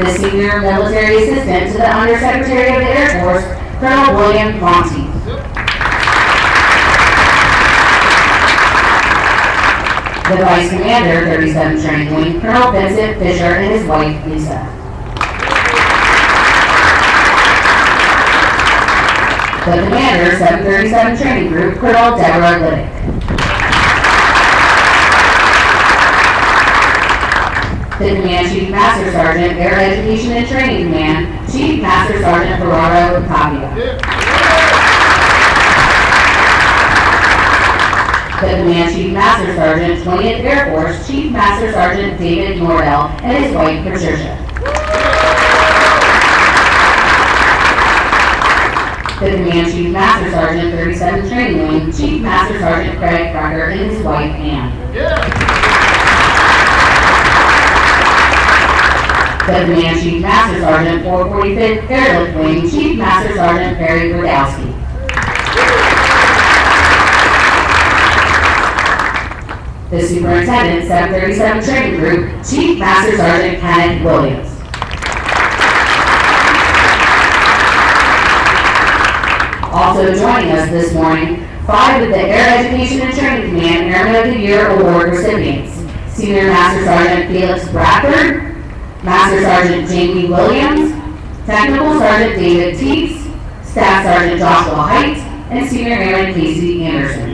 The Senior Military Assistant to the Undersecretary of the Air Force, Colonel William Conti. The Vice Commander, 37th Training Wing, Colonel Vincent Fisher and his wife, Lisa. The Commander, 737 Training Group, Colonel Deborah Liddick. The Command Chief Master Sergeant, Air Education and Training Command, Chief Master Sergeant Gerardo Tapia. The Command Chief Master Sergeant, 20th Air Force, Chief Master Sergeant David Nordell and his wife, Patricia. The Command Chief Master Sergeant, 37th Training Wing, Chief Master Sergeant Craig Rucker and his wife, Ann. The Command Chief Master Sergeant, 445th Airlift Wing, Chief Master Sergeant Barry Brodowski. The Superintendent, 737 Training Group, Chief Master Sergeant Kenneth Williams. Also joining us this morning, 5 of the Air Education and Training Command Airman of the Year Award recipients: Senior Master Sergeant Felix Bradford, Master Sergeant Jamie Williams, Technical Sergeant David Teets, Staff Sergeant Joshua Height, and Senior Airman Casey Anderson.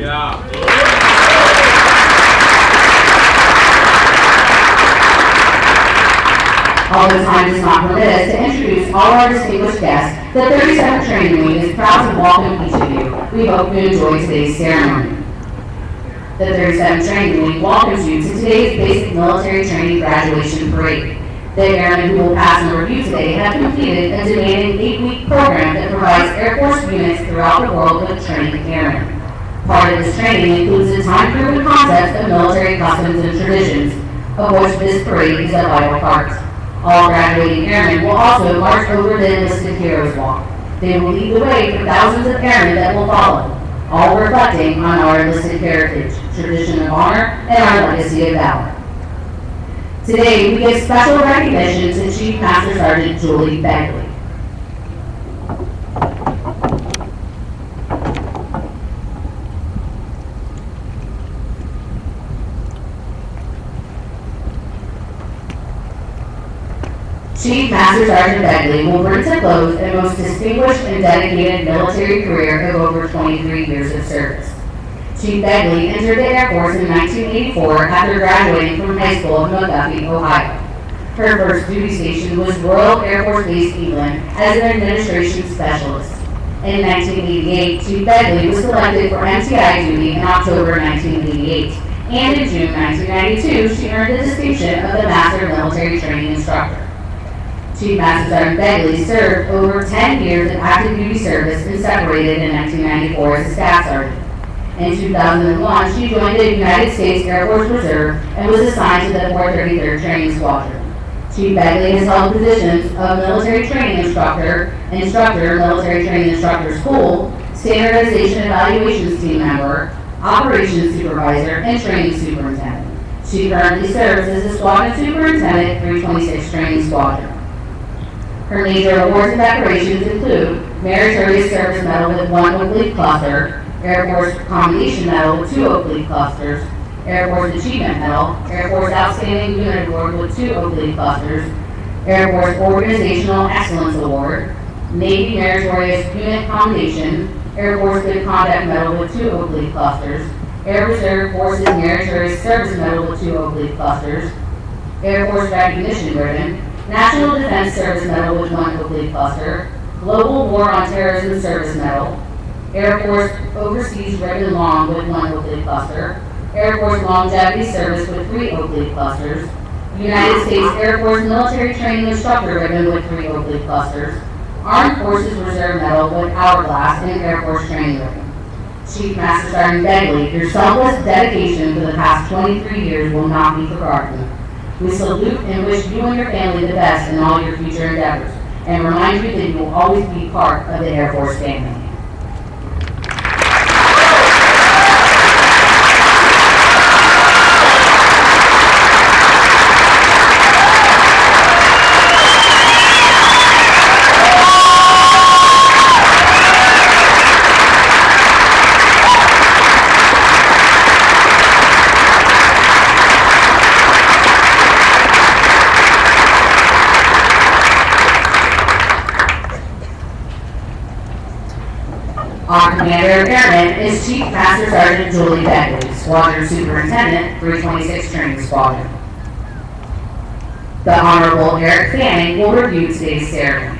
Although time does not permit us to introduce all our distinguished guests, the 37th Training Wing is proud to welcome each of you. We hope you enjoy today's ceremony. The 37th Training Wing welcomes you to today's Basic Military Training Graduation Parade. The airmen who will pass and review today have completed a demanding 8-week program that provides Air Force units throughout the world with trained airmen. Part of this training includes the time-proven concepts of military customs and traditions, of which this parade is a vital part. All graduating airmen will also march over the enlisted heroes walk. They will lead the way for thousands of airmen that will follow, all reflecting on our enlisted heritage, tradition of honor, and our legacy of valor. Today, we give special recognition to Chief Master Sergeant Julie Begley. Chief Master Sergeant Begley will bring to close a most distinguished and dedicated military career of over 23 years of service. Chief Begley entered the Air Force in 1984 after graduating from high school in McGuffey, Ohio. Her first duty station was Royal Air Force Base England as an administration specialist. In 1988, Chief Begley was selected for MTI duty in October 1988, and in June 1992, she earned the distinction of the Master Military Training Instructor. Chief Master Sergeant Begley served over 10 years of active duty service and separated in 1994 as a staff sergeant. In 2001, she joined the United States Air Force Reserve and was assigned to the 433rd Training Squadron. Chief Begley has held positions of Military Training Instructor, Military Training Instructor School, Standardization Evaluations Team Member, Operations Supervisor, and Training Superintendent. She currently serves as the Squadron Superintendent, 326th Training Squadron. Her major awards and decorations include Meritorious Service Medal with 1 Oak Leaf Cluster, Air Force Commendation Medal with 2 Oak Leaf Clusters, Air Force Achievement Medal, Air Force Outstanding Unit Award with 2 Oak Leaf Clusters, Air Force Organizational Excellence Award, Navy Meritorious Unit Commendation, Air Force Good Conduct Medal with 2 Oak Leaf Clusters, Air Reserve Forces Meritorious Service Medal with 2 Oak Leaf Clusters, Air Force Recognition Ribbon, National Defense Service Medal with 1 Oak Leaf Cluster, Global War on Terrorism Service Medal, Air Force Overseas Ribbon Long with 1 Oak Leaf Cluster, Air Force Longevity Service with 3 Oak Leaf Clusters, United States Air Force Military Training Instructor Ribbon with 3 Oak Leaf Clusters, Armed Forces Reserve Medal with Hourglass and Air Force Training Ribbon. Chief Master Sergeant Begley, your selfless dedication for the past 23 years will not be forgotten. We salute and wish you and your family the best in all your future endeavors, and remind you that you will always be part of the Air Force family. Commander of Airmen is Chief Master Sergeant Julie Begley, Squadron Superintendent, 326 Training Squadron. The Honorable Eric Fanning will review today's ceremony.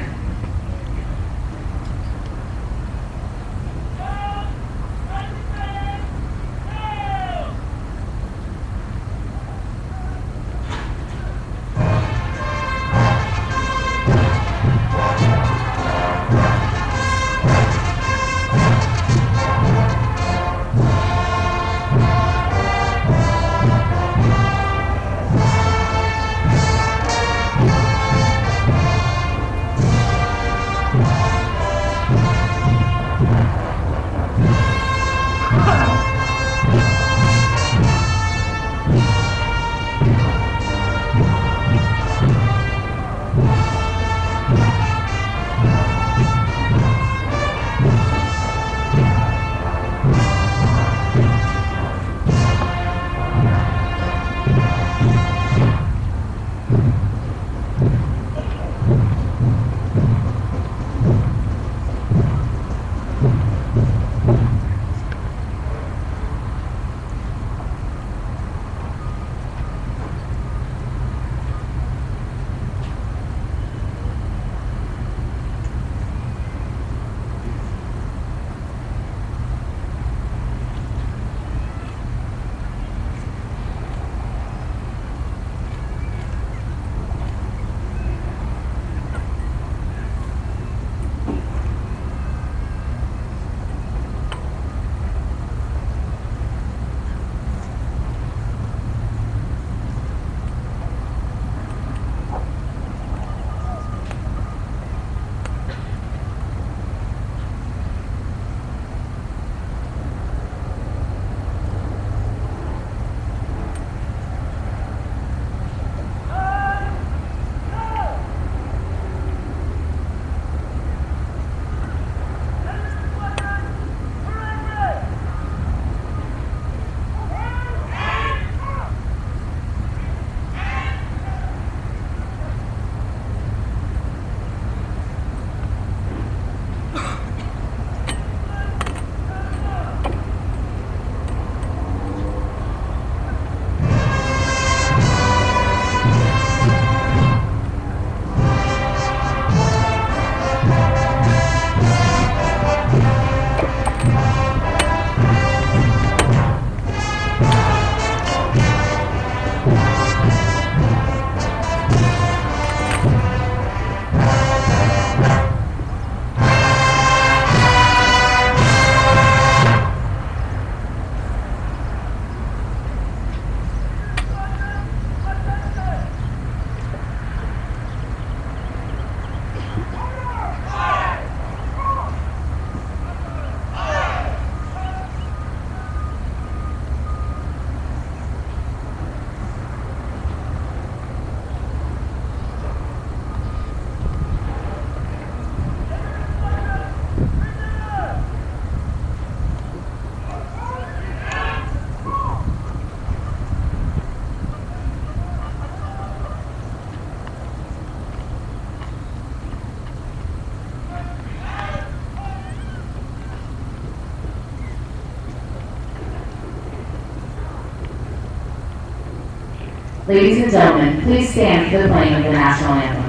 Ladies and gentlemen, please stand for the playing of the national anthem.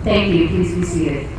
Thank you. Please be seated.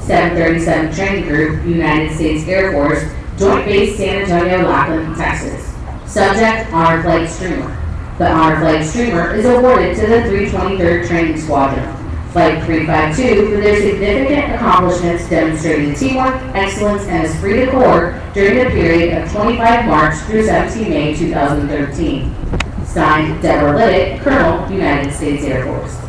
.737 Training Group, United States Air Force, Joint Base San Antonio, Lackland, Texas. Subject, Honor Flight Streamer. The Honor Flight Streamer is awarded to the 323rd Training Squadron, Flight 352, for their significant accomplishments demonstrating teamwork, excellence, and esprit de corps during the period of 25 March through 17 May 2013. Signed, Deborah Liddick, Colonel, United States Air Force.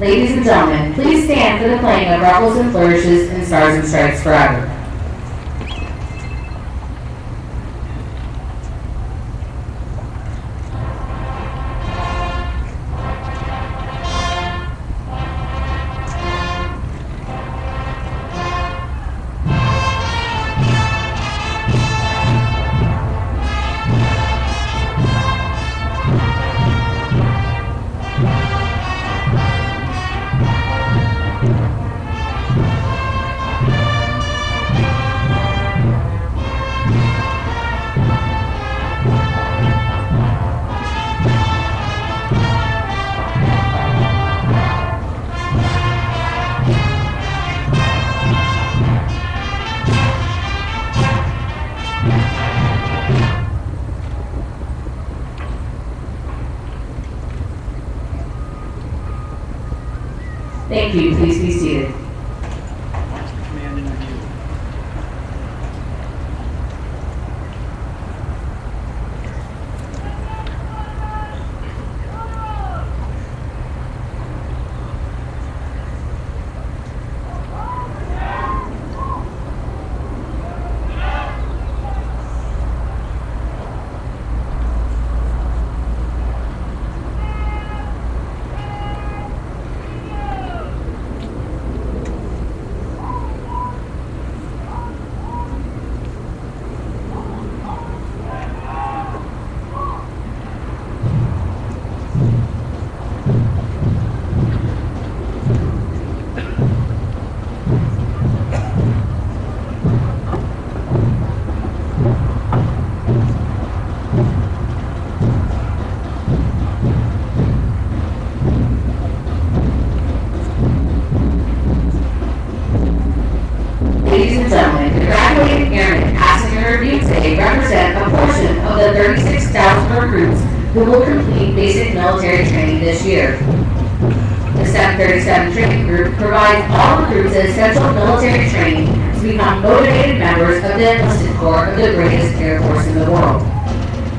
Ladies and gentlemen, please stand for the playing of Ruffles and Flourishes and Stars and Stripes Forever. Thank you. Please be seated. Command and review. Ladies and gentlemen, the graduating airmen passing in review today represent a portion of the 36,000 recruits who will complete basic military training this year. The 737 training group provides all recruits essential military training to become motivated members of the enlisted corps of the greatest air force in the world.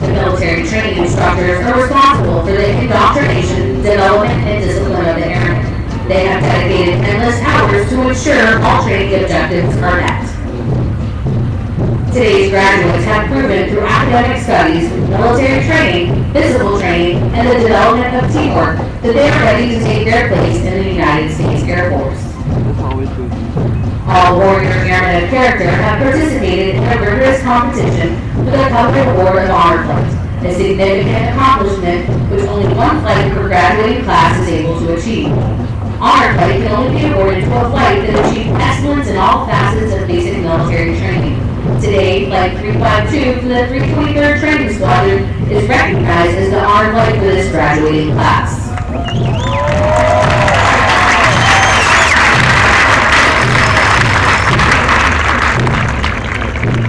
The military training instructors are responsible for the indoctrination, development, and discipline of the airmen. They have dedicated endless hours to ensure all training objectives are met. Today's graduates have proven through academic studies, military training, physical training, and the development of teamwork that they are ready to take their place in the United States Air Force. All warrior airmen of character have participated in a rigorous competition with a coveted award of Honor Flight, a significant accomplishment which only one flight per graduating class is able to achieve. Honor Flight can only be awarded to a flight that achieved excellence in all facets of basic military training. Today, Flight 352 from the 323rd Training Squadron is recognized as the Honor Flight for this graduating class.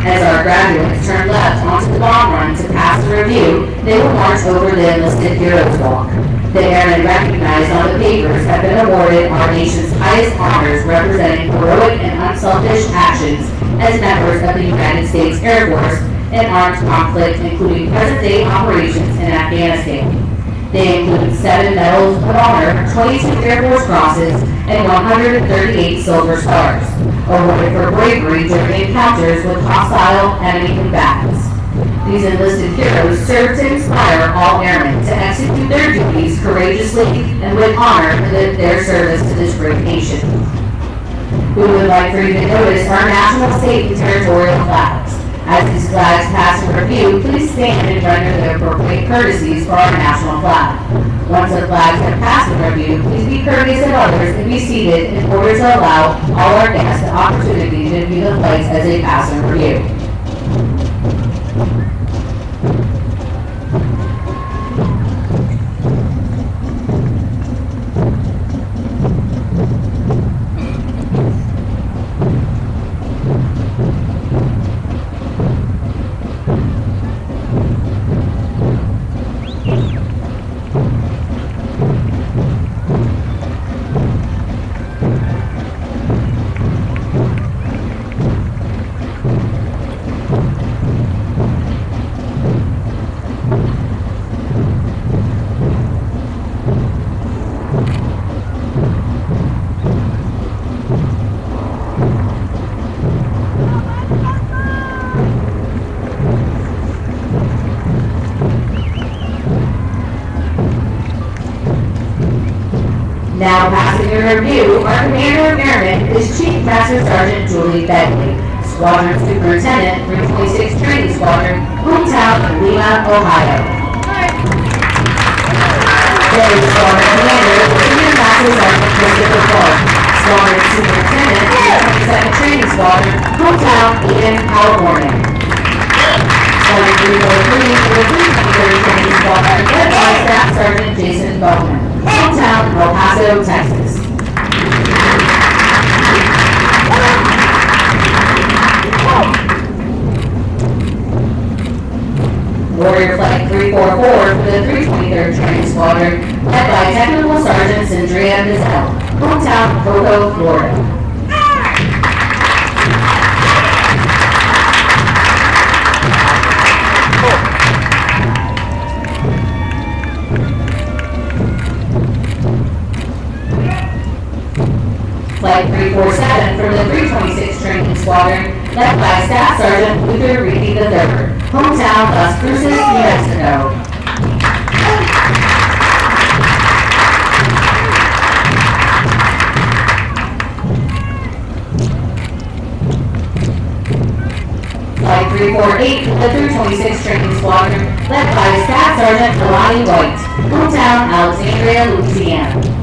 As our graduates turn left onto the bomb run to pass the review, they will march over the Enlisted Heroes Walk. The airmen recognized on the papers have been awarded our nation's highest honors representing heroic and unselfish actions as members of the United States Air Force in armed conflict, including present-day operations in Afghanistan. They include 7 Medals of Honor, 22 Air Force Crosses, and 138 Silver Stars, awarded for bravery during encounters with hostile enemy combatants. These enlisted heroes serve to inspire all airmen to execute their duties courageously and with honor for their service to this great nation. We would like for you to notice our national, state, and territorial flags. As these flags pass in review, please stand and render the appropriate courtesies for our national flag. Once the flags have passed in review, please be courteous of others and be seated in order to allow all our guests the opportunity to view the flags as they pass in review. Now passing in review, our Commander of Airmen is Chief Master Sergeant Julie Begley, Squadron Superintendent, 326 Training Squadron, hometown of Lima, Ohio. Daily Squadron Commander is Senior Master Sergeant Christopher Clark, Squadron Superintendent, 322nd Training Squadron, hometown Eden, California. Squadron 343 for the 323rd Training Squadron, led by Staff Sergeant Jason Bowman, hometown El Paso, Texas. Warrior Flight 344 for the 323rd Training Squadron, led by Technical Sergeant Sandria Mizell, hometown Boca, Florida. Flight 347 from the 326 Training Squadron, led by Staff Sergeant Luther Reedy III, hometown Las Cruces, New Mexico. Flight 348 from the 326 Training Squadron, led by Staff Sergeant Kalani White, hometown Alexandria, Louisiana.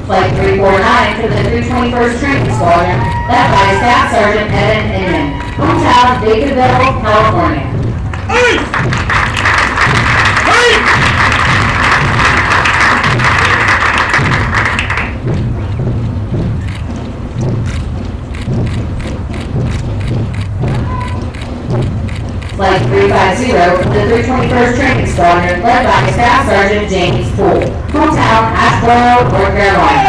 Flight 349 for the 321st Training Squadron, led by Staff Sergeant Evan Inman, hometown Bakerville, California. Flight 350 for the 321st Training Squadron, led by Staff Sergeant James Poole, hometown Asheboro, North Carolina.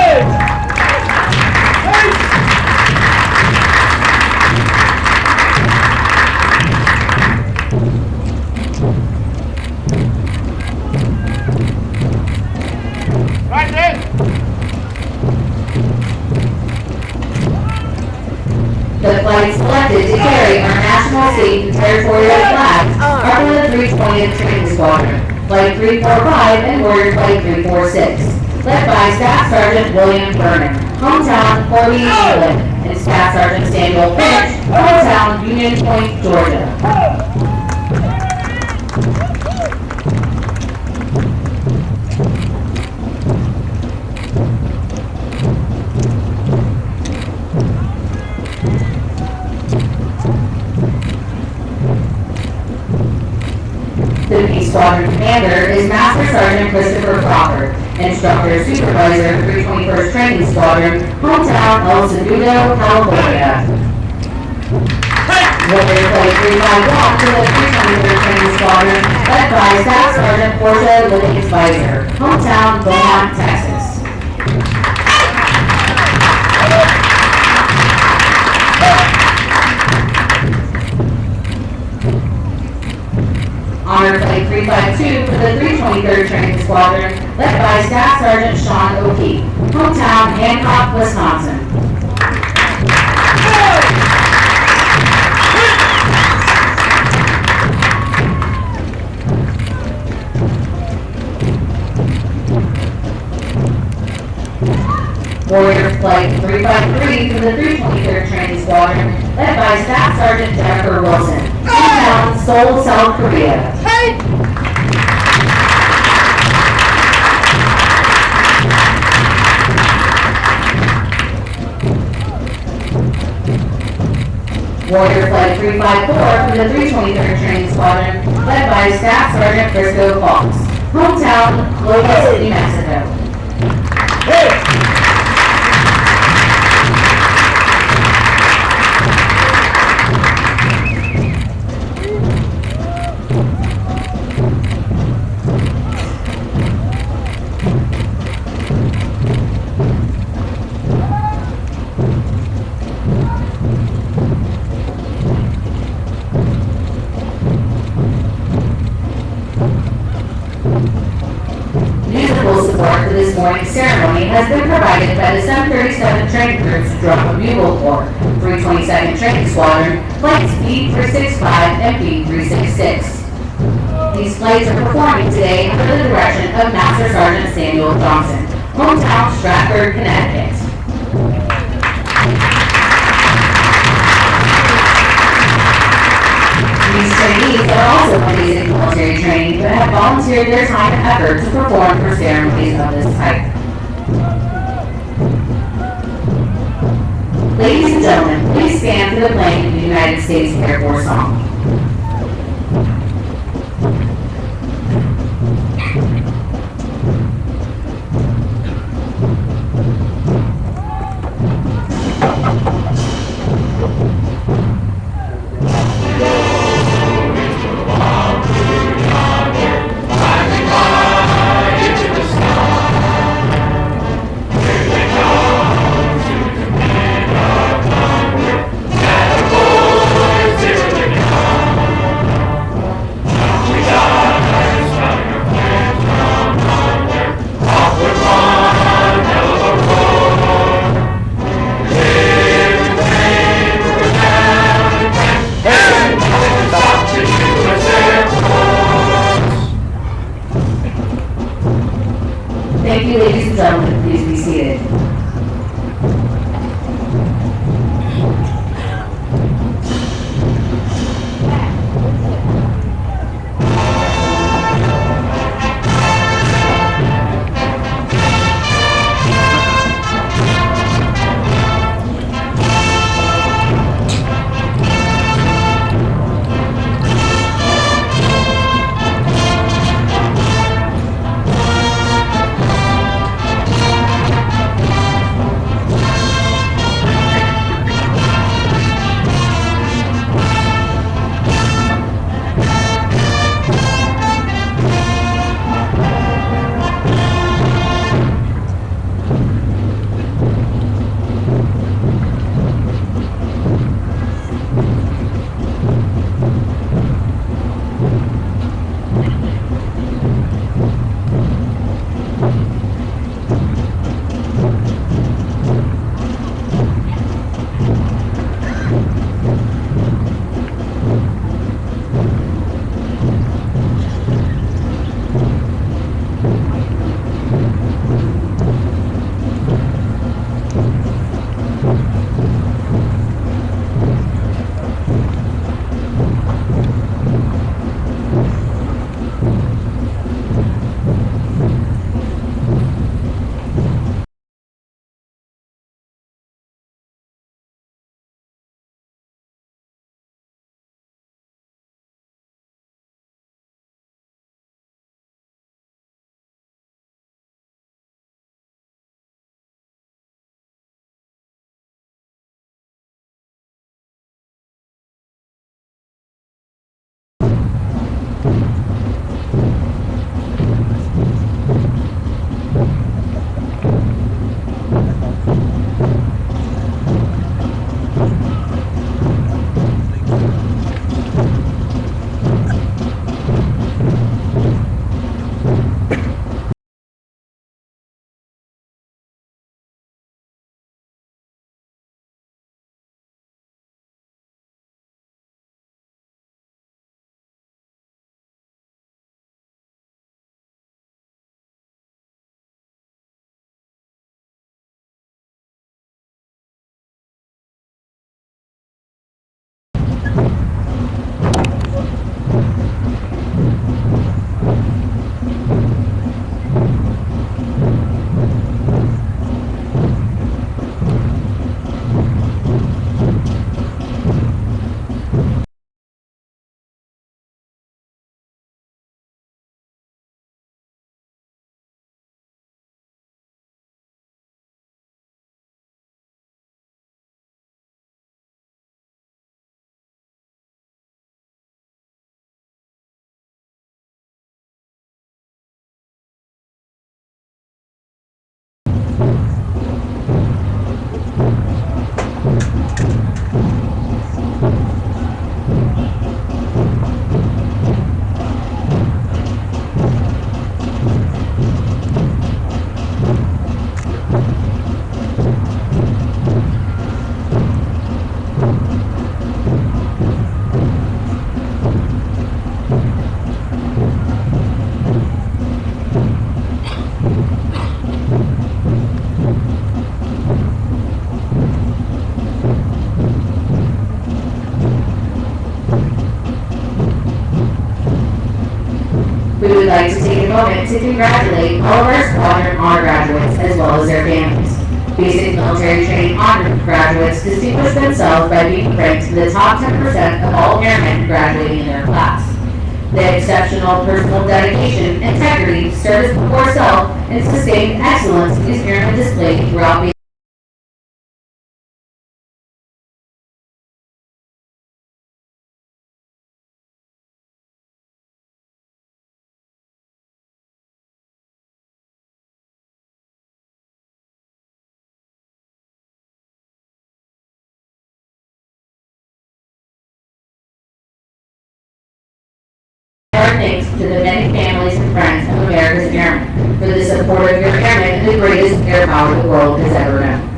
The flights selected to carry our national, state, and territorial flags are from the 320th Training Squadron, Flight 345 and Warrior Flight 346, led by Staff Sergeant William Vernon, hometown Corby, England, and Staff Sergeant Samuel Finch, hometown Union Point, Georgia. The P Squadron Commander is Master Sergeant Christopher Crawford, Instructor Supervisor, 321st Training Squadron, hometown El Segundo, California. Warrior Flight 351 to the 323rd Training Squadron, led by Staff Sergeant Portia Liggins Weiser, hometown Beaumont, Texas. Honor Flight 352 for the 323rd Training Squadron, led by Staff Sergeant Sean O'Keefe, hometown Hancock, Wisconsin. Warrior Flight 353 for the 323rd Training Squadron, led by Staff Sergeant Jennifer Wilson, hometown Seoul, South Korea. Warrior Flight 354 for the 323rd Training Squadron, led by Staff Sergeant Briscoe Fox, hometown Lobos, New Mexico. Musical support for this morning's ceremony has been provided by the 737 Training Group's Drum Bugle Corps, 322nd Training Squadron, Flights B365 and B366. These flights are performing today under the direction of Master Sergeant Samuel Johnson, hometown Stratford, Connecticut. These trainees are also basic military training but have volunteered their time and effort to perform for ceremonies of this type. Ladies and gentlemen, please stand for the playing of the United States Air Force song. Thank you, ladies and gentlemen. Please be seated. We would like to take a moment to congratulate all of our squadron honor graduates as well as their families. Basic military training honor graduates distinguish themselves by being ranked in the top 10% of all airmen graduating in their class. Their exceptional personal dedication, integrity, service before self, and sustained excellence is airmen displayed throughout the our thanks to the many families and friends of America's Airmen for the support of your airmen and the greatest air power the world has ever known.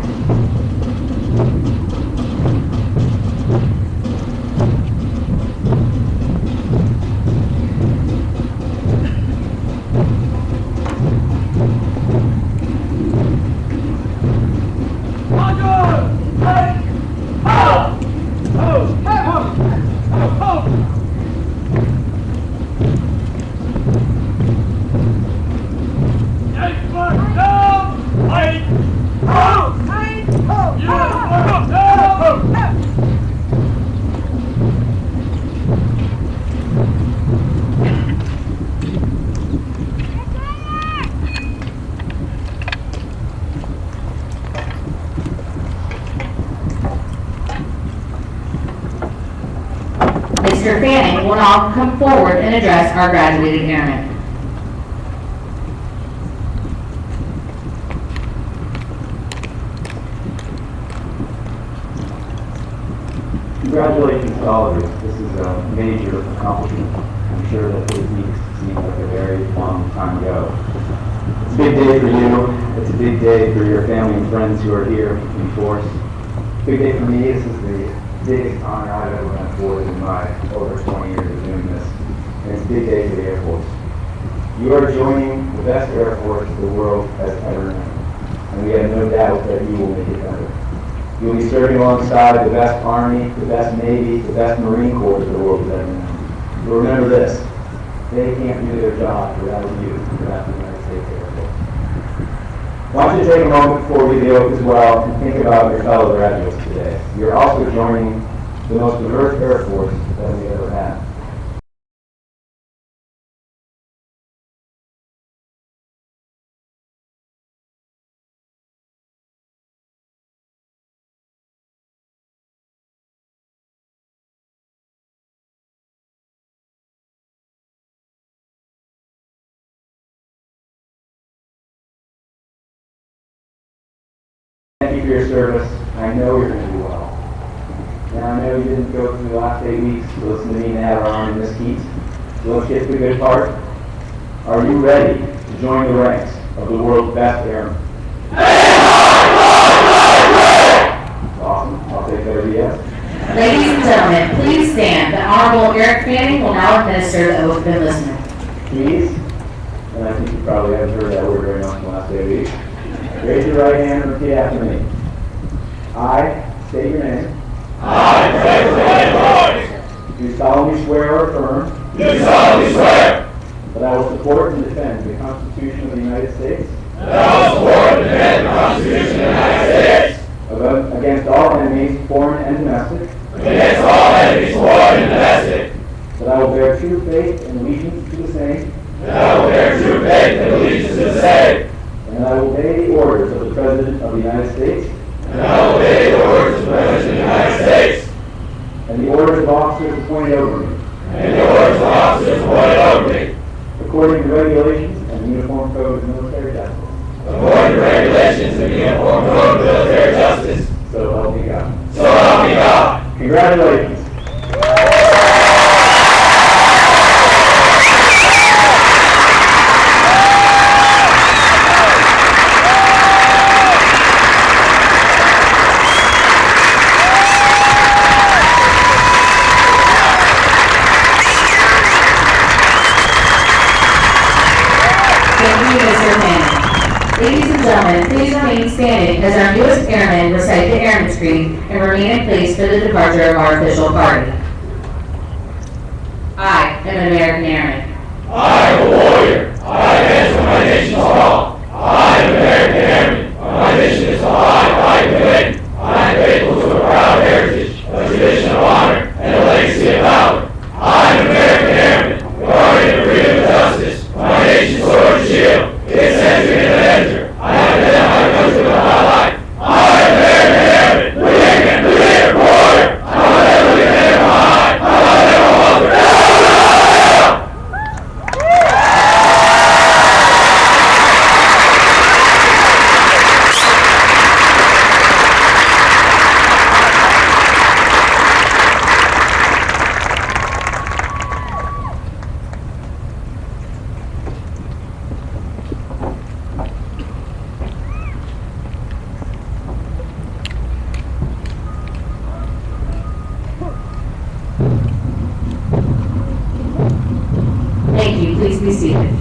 Mr. Fanning will now come forward and address our graduated airmen. Congratulations to all of you. This is a major accomplishment. I'm sure that it seems like a very long time ago. It's a big day for you. It's a big day for your family and friends who are here in force. Big day for me. This is the biggest honor I've ever been afforded in my over 20 years of doing this. And it's a big day for the Air Force. You are joining the best Air Force the world has ever known. And we have no doubt that you will make it better. You'll be serving alongside the best Army, the best Navy, the best Marine Corps that the world has ever known. But remember this, they can't do their job without you, without the United States Air Force. I want you to take a moment before we do as well and think about your fellow graduates today. You're also joining the most diverse Air Force that we ever had. Thank you for your service. I know you're going to do well. And I know you didn't go through the last 8 weeks to listen to me and have on in this heat. So let's get to the good part. Are you ready to join the ranks of the world's best airmen? Awesome. I'll take that as a yes. Ladies and gentlemen, please stand. The Honorable Eric Fanning will now administer the oath of enlistment. Please, and I think you probably haven't heard that word very much in the last 8 weeks. Raise your right hand and repeat after me. I state your name. I, President Lloyd, Do solemnly swear or affirm do solemnly swear that I will support and defend the Constitution of the United States that I will support and defend the Constitution of the United States against all enemies, foreign and domestic, against all enemies, foreign and domestic, that I will bear true faith and allegiance to the same, that I will bear true faith and allegiance to the same, and that I will obey the orders of the President of the United States and I will obey the orders of the President of the United States and the orders of officers appointed over me, and the orders of officers appointed over me, according to regulations and the Uniform Code of Military Justice. according to regulations of the Uniform Code of Military Justice. So help me God. So help me God. Congratulations. Ladies and gentlemen, please remain standing as our newest airmen recite the Airman's Creed and remain in place for the departure of our official party. I am an American Airman. I will please be seated.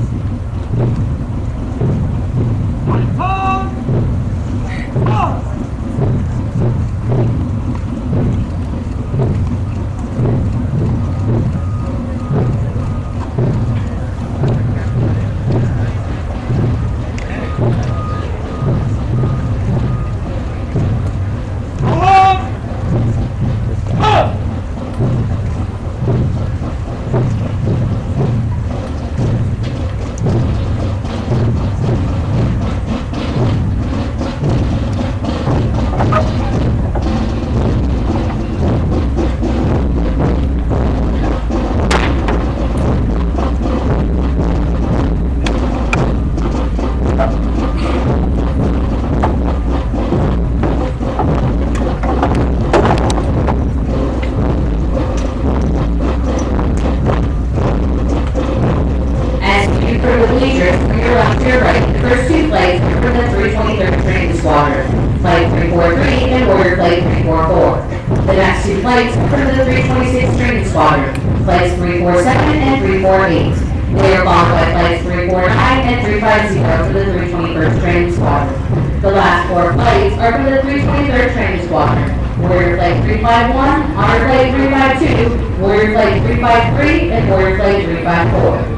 For the bleachers, from your left to your right, the first two flights are for the 323rd Training Squadron, Flight 343 and Warrior Flight 344. The next two flights are for the 326th Training Squadron, Flights 347 and 348. They are followed by Flights 349 and 350 for the 321st Training Squadron. The last four flights are for the 323rd Training Squadron, Warrior Flight 351, Honor Flight 352, Warrior Flight 353, and Warrior Flight 354.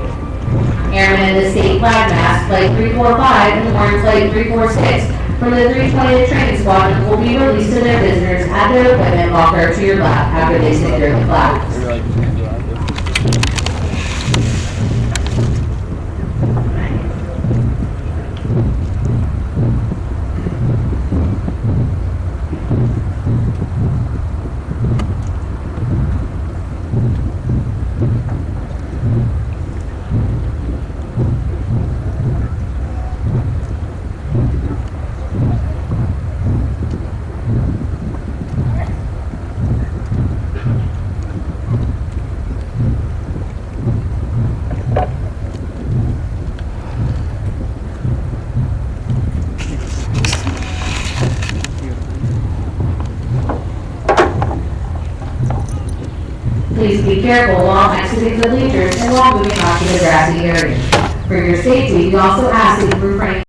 Airmen in the state flag mast, Flight 345 and Warrior Flight 346 from the 320th Training Squadron will be released to their visitors at their equipment locker to your left after they secure the flags. Please be careful while exiting the bleachers and while moving on to the grassy area. For your safety, we also ask that you refrain